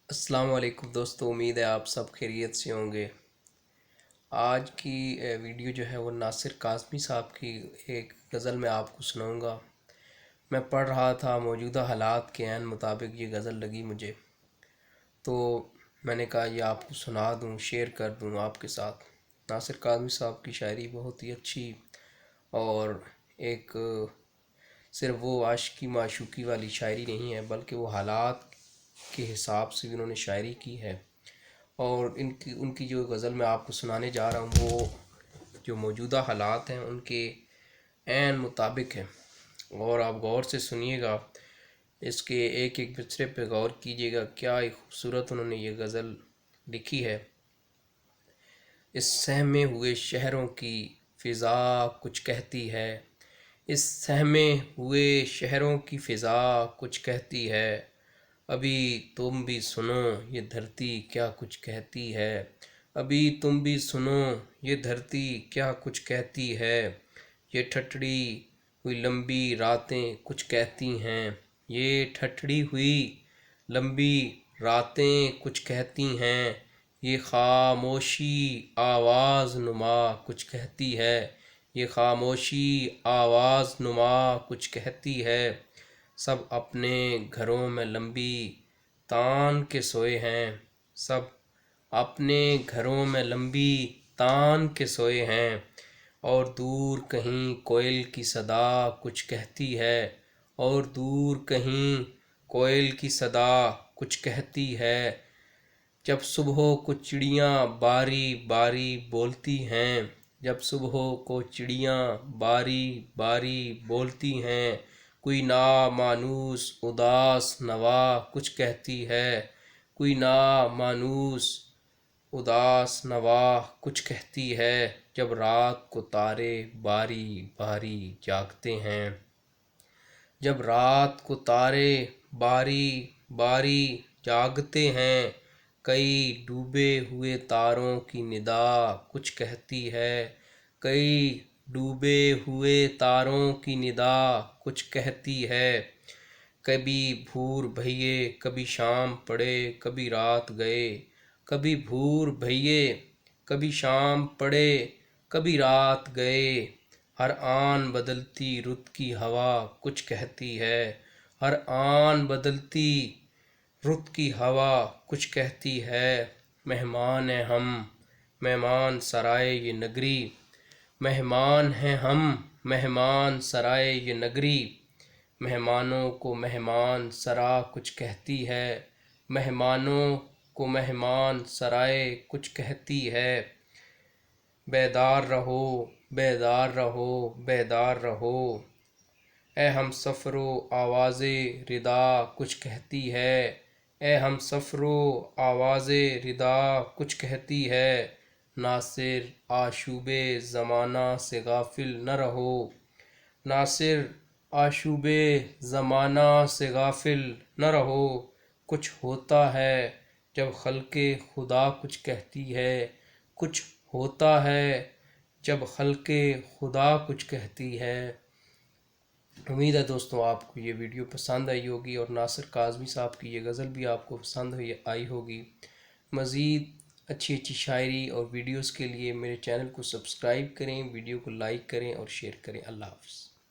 السلام علیکم دوستو، امید ہے آپ سب خیریت سے ہوں گے۔ آج کی ویڈیو جو ہے وہ ناصر کاظمی صاحب کی ایک غزل میں آپ کو سناؤں گا۔ میں پڑھ رہا تھا، موجودہ حالات کے عین مطابق یہ غزل لگی مجھے، تو میں نے کہا یہ آپ کو سنا دوں، شیئر کر دوں آپ کے ساتھ۔ ناصر کاظمی صاحب کی شاعری بہت ہی اچھی اور ایک صرف وہ عاشقی معشوقی والی شاعری نہیں ہے، بلکہ وہ حالات کے حساب سے بھی انہوں نے شاعری کی ہے۔ اور ان کی جو غزل میں آپ کو سنانے جا رہا ہوں وہ جو موجودہ حالات ہیں ان کے عین مطابق ہیں، اور آپ غور سے سنیے گا، اس کے ایک ایک مصرعے پہ غور کیجیے گا، کیا ایک خوبصورت انہوں نے یہ غزل لکھی ہے۔ اس سہمے ہوئے شہروں کی فضا کچھ کہتی ہے، اس سہمے ہوئے شہروں کی فضا کچھ کہتی ہے، ابھی تم بھی سنو یہ دھرتی کیا کچھ کہتی ہے، ابھی تم بھی سنو یہ دھرتی کیا کچھ کہتی ہے، یہ ٹھٹڑی ہوئی لمبی راتیں کچھ کہتی ہیں، یہ ٹھٹڑی ہوئی لمبی راتیں کچھ کہتی ہیں، یہ خاموشی آواز نما کچھ کہتی ہے، یہ خاموشی آواز نما کچھ کہتی ہے، سب اپنے گھروں میں لمبی تان کے سوئے ہیں، سب اپنے گھروں میں لمبی تان کے سوئے ہیں، اور دور کہیں کوئل کی صدا کچھ کہتی ہے، اور دور کہیں کوئل کی صدا کچھ کہتی ہے، جب صبح کو چڑیاں باری باری بولتی ہیں، جب صبح کو چڑیاں باری باری بولتی ہیں، کوئی نامانوس اداس نوا کچھ کہتی ہے، کوئی نامانوس اداس نوا کچھ کہتی ہے، جب رات کو تارے باری باری جاگتے ہیں، جب رات کو تارے باری باری جاگتے ہیں، کئی ڈوبے ہوئے تاروں کی ندا کچھ کہتی ہے، کئی ڈوبے ہوئے تاروں کی ندا کچھ کہتی ہے، کبھی بھور بھئیے کبھی شام پڑے کبھی رات گئے، کبھی بھور بھئیے کبھی شام پڑے کبھی رات گئے، ہر آن بدلتی رت کی ہوا کچھ کہتی ہے، ہر آن بدلتی رت کی ہوا کچھ کہتی ہے، مہمان ہیں ہم مہمان سرائے یہ نگری، مہمان ہیں ہم مہمان سرائے یہ نگری، مہمانوں کو مہمان سرا کچھ کہتی ہے، مہمانوں کو مہمان سرائے کچھ کہتی ہے، بیدار رہو بیدار رہو بیدار رہو، اے ہم سفرو آواز ردا کچھ کہتی ہے، اے ہم سفرو آواز ردا کچھ کہتی ہے، ناصر آشوب زمانہ سے غافل نہ رہو، ناصر آشوب زمانہ سے غافل نہ رہو، کچھ ہوتا ہے جب خلق خدا کچھ کہتی ہے، کچھ ہوتا ہے جب خلق خدا کچھ کہتی ہے۔ امید ہے دوستوں آپ کو یہ ویڈیو پسند آئی ہوگی، اور ناصر کاظمی صاحب کی یہ غزل بھی آپ کو پسند آئی ہوگی۔ مزید اچھی اچھی شاعری اور ویڈیوز کے لیے میرے چینل کو سبسکرائب کریں، ویڈیو کو لائک کریں اور شیئر کریں۔ اللہ حافظ۔